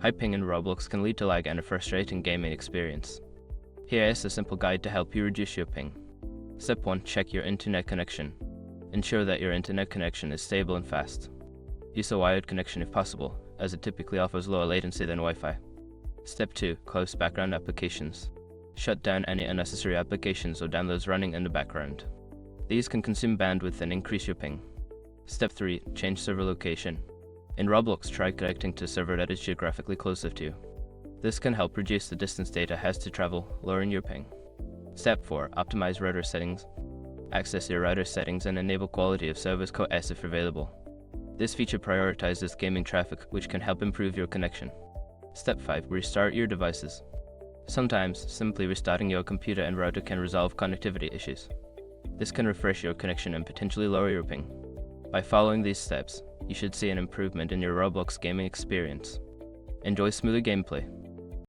High ping in Roblox can lead to lag and a frustrating gaming experience. Here is a simple guide to help you reduce your ping. Step 1. Check your internet connection. Ensure that your internet connection is stable and fast. Use a wired connection if possible, as it typically offers lower latency than Wi-Fi. Step 2. Close background applications. Shut down any unnecessary applications or downloads running in the background. These can consume bandwidth and increase your ping. Step 3. Change server location. In Roblox, try connecting to a server that is geographically closer to you. This can help reduce the distance data has to travel, lowering your ping. Step 4. Optimize router settings. Access your router settings and enable quality of service QoS if available. This feature prioritizes gaming traffic, which can help improve your connection. Step 5. Restart your devices. Sometimes, simply restarting your computer and router can resolve connectivity issues. This can refresh your connection and potentially lower your ping. By following these steps, you should see an improvement in your Roblox gaming experience. Enjoy smoother gameplay.